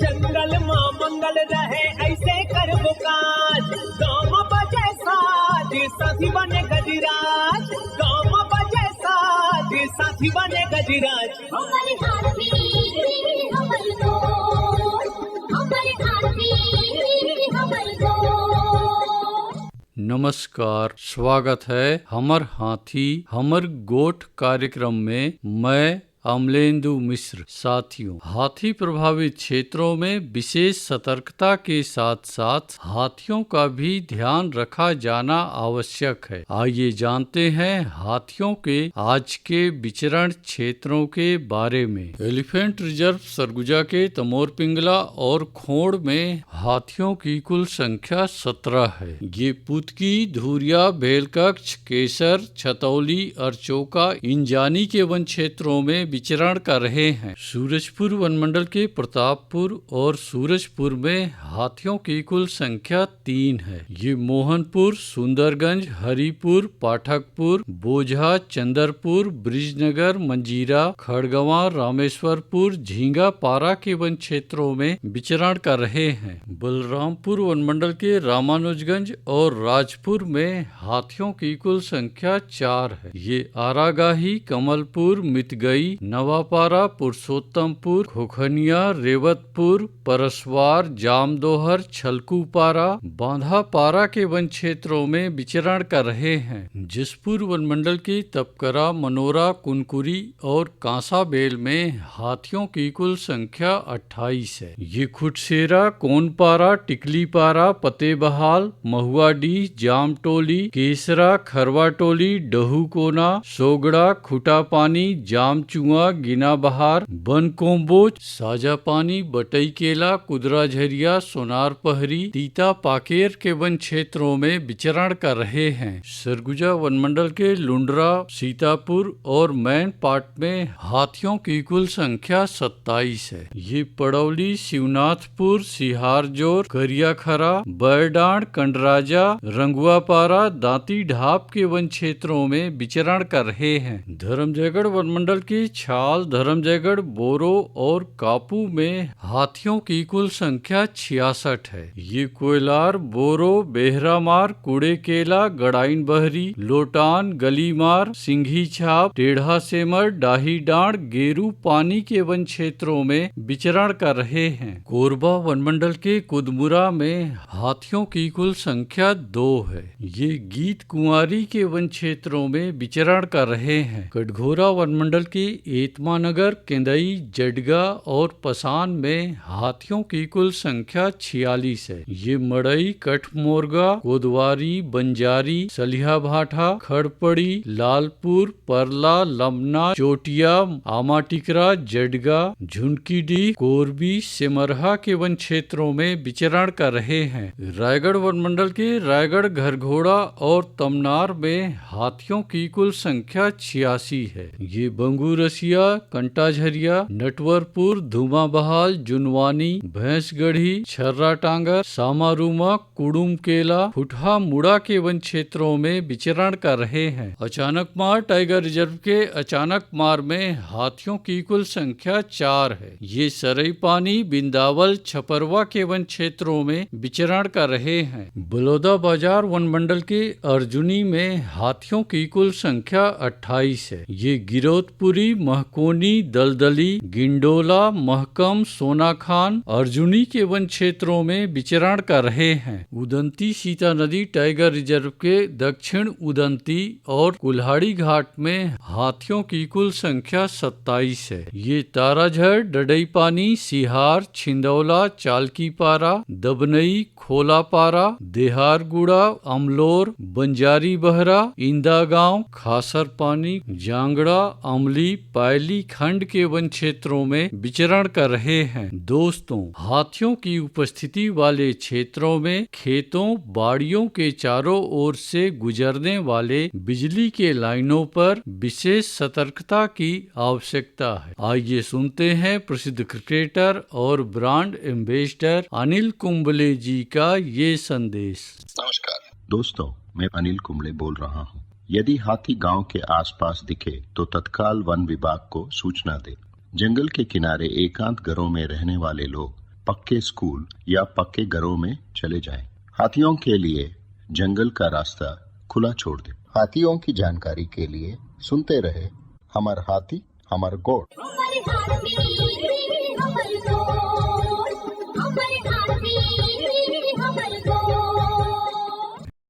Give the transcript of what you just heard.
जंगल मां मंगल रहे ऐसे कर काज, गाँव बजे साज साथी बने गजराज, गाँव बजे साज साथी बने गजराज। हमारे हाथी हमारे दोस्त, हमारे हाथी हमारे दोस्त। नमस्कार, स्वागत है हमर हाथी हमर गोठ कार्यक्रम में। मैं अमलेंदु मिश्र। साथियों, हाथी प्रभावित क्षेत्रों में विशेष सतर्कता के साथ साथ हाथियों का भी ध्यान रखा जाना आवश्यक है। आइए जानते हैं हाथियों के आज के विचरण क्षेत्रों के बारे में। एलिफेंट रिजर्व सरगुजा के तमोर पिंगला और खोड़ में हाथियों की कुल संख्या 17 है। ये पुतकी, धुरिया, बेलकक्ष, केसर, छतौली, अरचोका, इंजानी के वन क्षेत्रों में विचरण कर रहे हैं। सूरजपुर वनमंडल के प्रतापपुर और सूरजपुर में हाथियों की कुल संख्या 3 है। ये मोहनपुर, सुंदरगंज, हरिपुर, पाठकपुर, बोझा, चंदरपुर, ब्रिजनगर, मंजीरा, खड़गवां, रामेश्वरपुर, झींगा पारा के वन क्षेत्रों में विचरण कर रहे हैं। बलरामपुर वनमंडल के रामानुजगंज और राजपुर में हाथियों की कुल संख्या 4 है। ये आरागाही, कमलपुर, मितगई, नवापारा, पुरुषोत्तमपुर, खोखनिया, रेवतपुर, परसवार, जामदोहर, छलकूपारा, बांधापारा के वन क्षेत्रों में विचरण कर रहे हैं। जसपुर वनमंडल के तपकरा, मनोरा, कुनकुरी और कांसाबेल में हाथियों की कुल संख्या 28 है। ये खुटसेरा, कोनपारा, टिकलीपारा, पतेबहाल, महुआडीह, जामटोली, केसरा, खरवाटोली, डहूकोना, सोगड़ा, खुटापानी, जामचुआ, गिना बहार, बनकोम्बोच, साजापानी, बटईकेला, कुदराझरिया, सोनार पहरी, तीता पाकेर के वन क्षेत्रों में विचरण कर रहे हैं। सरगुजा वनमंडल के लुंडरा, सीतापुर और मैन पाट में हाथियों की कुल संख्या 27 है। ये पड़ौली, शिवनाथपुर, सिहारजोर, करियाखरा, बैरडांड, कंडराजा, रंगुआपारा, दांती ढाप के वन क्षेत्रों में विचरण कर रहे हैं। धर्मजयगढ़ वनमंडल के छाल, धर्मजयगढ़, बोरो और कापू में हाथियों की कुल संख्या 66 है। ये कोयलार, बोरो, बेहरामार, कुड़ेकेला, गड़ाइन बहरी, लोटान, गलीमार, सिंघी छाप, टेढ़ा सेमर, डाही डांड, गेरू पानी के वन क्षेत्रों में विचरण कर रहे हैं। कोरबा वनमंडल के कुदमुरा में हाथियों की कुल संख्या 2 है। ये गीत कुंवारी के वन क्षेत्रों में विचरण कर रहे हैं। कटघोरा वनमंडल के एतमानगर, केंदई, जडगा और पसान में हाथियों की कुल संख्या 46 है। ये मड़ई, कठमोरगा, कोदवारी, बंजारी, सलिहा भाठा, खड़पड़ी, लालपुर, परला, लमना, चोटिया, आमाटिकरा, जडगा, झुनकीडीह, कोरबी, सिमरहा के वन क्षेत्रों में विचरण कर रहे हैं। रायगढ़ वनमंडल के रायगढ़, घरघोड़ा और तमनार में हाथियों की कुल संख्या 86 है। ये बंगूरसिया, कंटाझरिया, नटवरपुर, धुमाबहाल, जुनवानी, भैंसगढ़ी, छर्राटांगर, सामारूमा, कुडुमकेला, फुटहा मुड़ा के वन क्षेत्रों में विचरण कर रहे हैं। अचानकमार टाइगर रिजर्व के अचानकमार में हाथियों की कुल संख्या 4 है। ये सरईपानी, बिंदावल, छपरवा के वन क्षेत्रों में विचरण कर रहे हैं। बलौदा बाजार वनमंडल के अर्जुनी में हाथियों की कुल संख्या 28 है। ये गिरौदपुरी, महकोनी, दलदली, गिंडोला, महकम, सोनाखान, अर्जुनी के वन क्षेत्रों में विचरण कर रहे हैं। उदंती सीता नदी टाइगर रिजर्व के दक्षिण उदंती और कुल्हाड़ी घाट में हाथियों की कुल संख्या 27 है। ये ताराझर, डडईपानी, सिहार, छिंदौला, चालकीपारा, दबनई, खोलापारा, देहारगुड़ा, अमलोर, बंजारी बहरा, इंदागांव, खासरपानी, जांगड़ा, अमली, पायली खंड के वन क्षेत्रों में विचरण कर रहे हैं। दोस्तों, हाथियों की उपस्थिति वाले क्षेत्रों में खेतों, बाड़ियों के चारों ओर से गुजरने वाले बिजली के लाइनों पर विशेष सतर्कता की आवश्यकता है। आइए सुनते हैं प्रसिद्ध क्रिकेटर और ब्रांड एम्बेसडर अनिल कुंबले जी का ये संदेश। नमस्कार दोस्तों, मैं अनिल कुंबले बोल रहा हूँ। यदि हाथी गांव के आसपास दिखे तो तत्काल वन विभाग को सूचना दे। जंगल के किनारे एकांत घरों में रहने वाले लोग पक्के स्कूल या पक्के घरों में चले जाएं। हाथियों के लिए जंगल का रास्ता खुला छोड़ दे। हाथियों की जानकारी के लिए सुनते रहे हमर हाथी हमर गोठ। हमर हाथी